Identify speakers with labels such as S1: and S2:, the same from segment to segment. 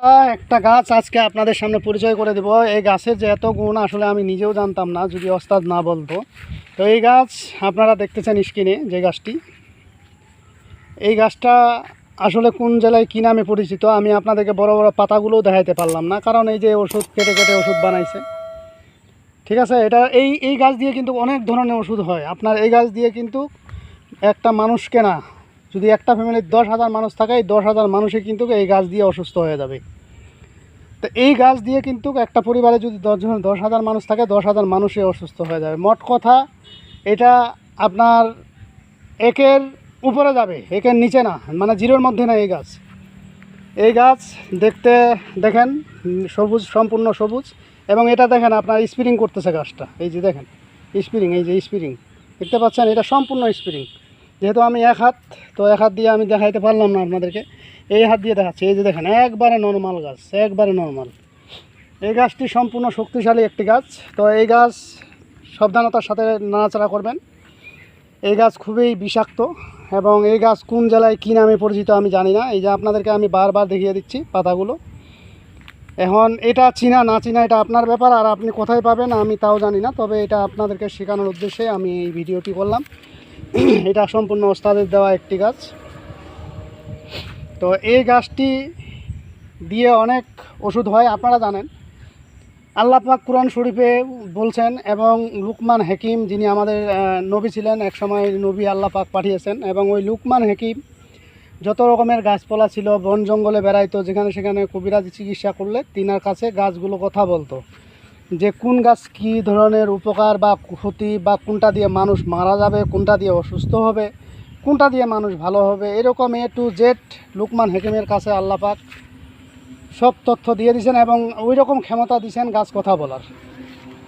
S1: একটা গাছ আজকে আপনাদের সামনে পরিচয় করে দেব। এই গাছের যে এত গুণ আসলে আমি নিজেও জানতাম না, যদি ওস্তাদ না বলতো। তো এই গাছ আপনারা দেখতেছেন স্ক্রিনে যে গাছটি, এই গাছটা আসলে কোন জেলায় কী নামে পরিচিত আমি আপনাদেরকে বড় বড় পাতাগুলোও দেখাইতে পারলাম না, কারণ এই যে ওষুধ কেটে কেটে ওষুধ বানাইছে। ঠিক আছে, এটা এই গাছ দিয়ে কিন্তু অনেক ধরনের ওষুধ হয়। আপনার এই গাছ দিয়ে কিন্তু একটা মানুষকে না, যদি একটা ফ্যামিলির 10,000 মানুষ থাকে, এই 10,000 মানুষই কিন্তু এই গাছ দিয়ে অসুস্থ হয়ে যাবে। তো এই গাছ দিয়ে কিন্তু একটা পরিবারে যদি 10,000 মানুষ থাকে, 10,000 মানুষই অসুস্থ হয়ে যাবে। মোট কথা এটা আপনার একের উপরে যাবে, একের নিচে না, মানে জিরোর মধ্যে না। এই গাছ দেখতে দেখেন সবুজ, সম্পূর্ণ সবুজ। এবং এটা দেখেন আপনার স্প্রিং করতেছে গাছটা, এই যে দেখেন স্প্রিং, এই যে স্প্রিং দেখতে পাচ্ছেন, এটা সম্পূর্ণ স্প্রিং। যেহেতু আমি এক হাত দিয়ে আমি দেখাইতে পারলাম না আপনাদেরকে, এই হাত দিয়ে দেখাচ্ছি। এই যে দেখেন একবারে নর্মাল গাছ, একবারে নর্মাল। এই গাছটি সম্পূর্ণ শক্তিশালী একটি গাছ। তো এই গাছ সাবধানতার সাথে নাড়াচাড়া করবেন। এই গাছ খুবই বিষাক্ত এবং এই গাছ কোন জেলায় কী নামে পরিচিত আমি জানি না। এই যে আপনাদেরকে আমি বারবার দেখিয়ে দিচ্ছি পাতাগুলো। এখন এটা চিনা না চিনা এটা আপনার ব্যাপার, আর আপনি কোথায় পাবেন আমি তাও জানি না, তবে এটা আপনাদেরকে শেখানোর উদ্দেশ্যে আমি এই ভিডিওটি করলাম। এটা সম্পূর্ণ ওস্তাদের দেওয়া একটি গাছ। তো এই গাছটি দিয়ে অনেক ওষুধ হয়, আপনারা জানেন। আল্লাহ পাক কুরআন শরীফে বলছেন, এবং লুকমান হাকিম যিনি আমাদের নবী ছিলেন, একসময় নবী আল্লাহ পাক পাঠিয়েছেন, এবং ওই লুকমান হাকিম যত রকমের গাছপালা ছিল বন জঙ্গলে বেড়াইতো, যেখানে সেখানে কবিরাজি চিকিৎসা করলে তিনার কাছে গাছগুলো কথা বলতো যে কোন গাছ কী ধরনের উপকার বা ক্ষতি, বা কোনটা দিয়ে মানুষ মারা যাবে, কোনটা দিয়ে অসুস্থ হবে, কোনটা দিয়ে মানুষ ভালো হবে, এরকম A to Z লুকমান হাকিমের কাছে আল্লাহ পাক সব তথ্য দিয়ে দিয়েছেন, এবং ওই রকম ক্ষমতা দিয়েছেন গাছ কথা বলার।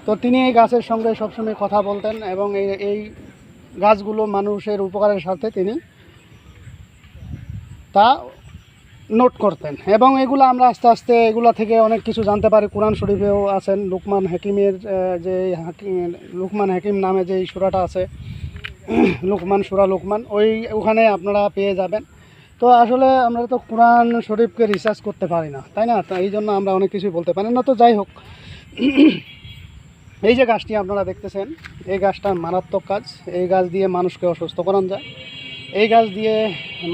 S1: তো তিনি এই গাছের সঙ্গে সবসময় কথা বলতেন, এবং এই গাছগুলো মানুষের উপকারের সাথে তিনি তা নোট করতেন। এবং এগুলো আমরা আস্তে আস্তে এগুলা থেকে অনেক কিছু জানতে পারি। কোরআন শরীফেও আছেন লুকমান হাকিমের যে লুকমান হাকিম নামে যে সূরাটা আছে, লুকমান, সূরা লুকমান, ওখানে আপনারা পেয়ে যাবেন। তো আসলে আমরা তো কোরআন শরীফকে রিসার্চ করতে পারি না, তাই না? তো এই জন্য আমরা অনেক কিছুই বলতে পারি না। তো যাই হোক, এই যে গাছটি আপনারা দেখতেছেন, এই গাছটার মারাত্মক কাজ। এই গাছ দিয়ে মানুষকে অসুস্থ করানো যায়। এই গাছ দিয়ে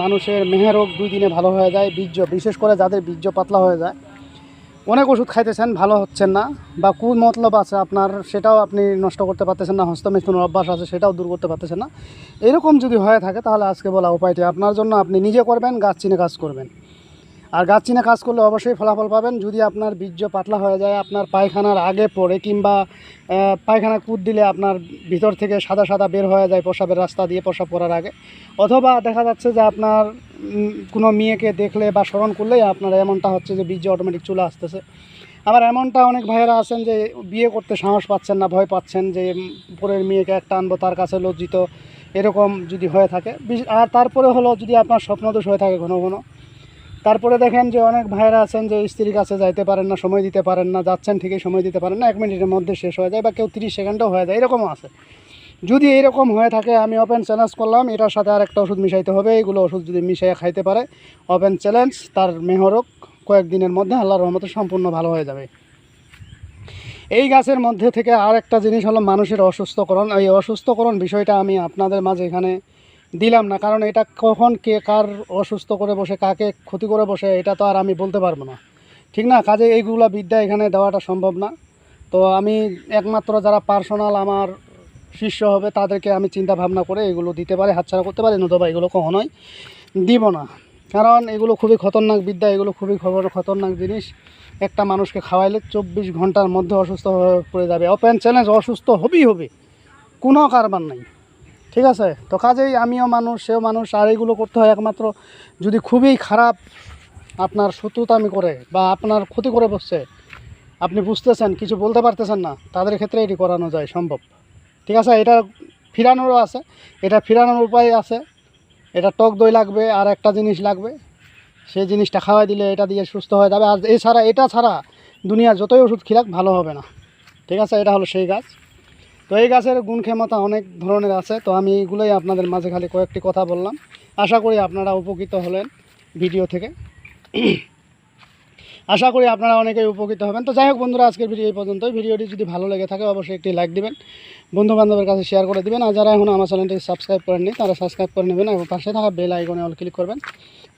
S1: মানুষের মেহেরোগ 2 দিনে ভালো হয়ে যায়। বীর্য, বিশেষ করে যাদের বীর্য পাতলা হয়ে যায়, অনেক ওষুধ খাইতেছেন, ভালো হচ্ছেন না, বা মতলব আছে আপনার, সেটাও আপনি নষ্ট করতে পারতেছেন না, হস্তমিথুনের অভ্যাস আছে সেটাও দূর করতে পারতেছেন না, এরকম যদি হয়ে থাকে, তাহলে আজকে বলা উপায়টি আপনার জন্য আপনি নিজে করবেন, গাছ চিনে কাজ করবেন। আর গাছ চিনে কাজ করলে অবশ্যই ফলাফল পাবেন। যদি আপনার বীর্য পাতলা হয়ে যায়, আপনার পায়খানার আগে পড়ে, কিংবা পায়খানা কুদ দিলে আপনার ভিতর থেকে সাদা সাদা বের হয়ে যায় প্রসাবের রাস্তা দিয়ে, প্রসাব করার আগে, অথবা দেখা যাচ্ছে যে আপনার কোনো মেয়েকে দেখলে বা স্মরণ করলেই আপনার এমনটা হচ্ছে যে বীর্য অটোমেটিক চলে আসতেছে। আবার এমনটা অনেক ভাইয়েরা আছেন যে বিয়ে করতে সাহস পাচ্ছেন না, ভয় পাচ্ছেন যে পরের মেয়েকে একটা আনবো, তার কাছে লজ্জিত, এরকম যদি হয়ে থাকে। আর তারপরে হলো যদি আপনার স্বপ্নদোষ হয়ে থাকে ঘন ঘন, তারপরে দেখেন যে অনেক ভাইয়েরা আছেন যে স্ত্রীর কাছে যাইতে পারেন না, সময় দিতে পারেন না, যাচ্ছেন ঠিকই সময় দিতে পারেন না, 1 মিনিটের মধ্যে শেষ হয়ে যায়, বা কেউ 30 সেকেন্ডও হয়ে যায়, এরকমও আছে। যদি এইরকম হয়ে থাকে, আমি ওপেন চ্যালেঞ্জ করলাম, এটার সাথে আরেকটা ওষুধ মিশাইতে হবে। এইগুলো ওষুধ যদি মিশাইয়া খাইতে পারে, ওপেন চ্যালেঞ্জ, তার মেহরোগ কয়েকদিনের মধ্যে আল্লাহর রহমতে সম্পূর্ণ ভালো হয়ে যাবে। এই গাছের মধ্যে থেকে আরেকটা জিনিস হলো মানুষের অসুস্থকরণ। এই অসুস্থকরণ বিষয়টা আমি আপনাদের মাঝে এখানে দিলাম না, কারণ এটা কখন কে কার অসুস্থ করে বসে, কাকে ক্ষতি করে বসে, এটা তো আর আমি বলতে পারবো না, ঠিক না? কাজে এইগুলো বিদ্যা এখানে দেওয়াটা সম্ভব না। তো আমি একমাত্র যারা পার্সোনাল আমার শিষ্য হবে তাদেরকে আমি চিন্তা ভাবনা করে এগুলো দিতে পারি, হাতছাড়া করতে পারি, নতুবা এগুলো কখনোই দিব না। কারণ এগুলো খুবই খতরনাক বিদ্যা, এগুলো খুবই খতরনাক জিনিস। একটা মানুষকে খাওয়াইলে 24 ঘন্টার মধ্যে অসুস্থ হয়ে পড়ে যাবে। ওপেন চ্যালেঞ্জ, অসুস্থ হবেই হবে, কোনো কারবার নাই, ঠিক আছে? তো কাজেই আমিও মানুষ, সেও মানুষ, আর এগুলো করতে হয় একমাত্র যদি খুবই খারাপ আপনার শত্রুতামি করে বা আপনার ক্ষতি করে বসছে, আপনি বুঝতেছেন, কিছু বলতে পারতেছেন না, তাদের ক্ষেত্রে এটি করানো যায়, সম্ভব, ঠিক আছে? এটা ফিরানোরও আছে, এটা ফিরানোর উপায় আছে। এটা টক দই লাগবে, আর একটা জিনিস লাগবে, সেই জিনিসটা খাওয়াই দিলে এটা দিয়ে সুস্থ হয়ে যাবে। আর এটা ছাড়া দুনিয়ার যতই ওষুধ খিলাক ভালো হবে না, ঠিক আছে? এটা হলো সেই গাছ। তো এই গাছের গুণ ক্ষমতা অনেক ধরনের আছে। তো আমি এইগুলোই আপনাদের মাঝে খালি কয়েকটি কথা বললাম। আশা করি আপনারা উপকৃত হলেন ভিডিও থেকে। আশা করি আপনারা অনেকেই উপকৃত হবেন। তো যাই হোক বন্ধুরা, আজকের ভিডিও এই পর্যন্তই। ভিডিওটি যদি ভালো লেগে থাকে অবশ্যই একটি লাইক দিবেন, বন্ধুবান্ধবের কাছে শেয়ার করে দিবেন। আর যারা এখনও আমার চ্যানেলটি সাবস্ক্রাইব করেননি তারা সাবস্ক্রাইব করে নেবেন এবং পাশে থাকা বেল আইকনে অল ক্লিক করবেন,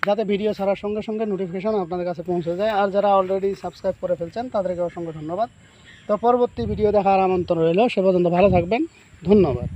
S1: যাতে ভিডিও ছাড়ার সঙ্গে সঙ্গে নোটিফিকেশন আপনাদের কাছে পৌঁছে যায়। আর যারা অলরেডি সাবস্ক্রাইব করে ফেলছেন তাদেরকে অসংখ্য ধন্যবাদ। তো পরবর্তী ভিডিও দেখার আমন্ত্রণ রইল। সে পর্যন্ত ভালো থাকবেন। ধন্যবাদ।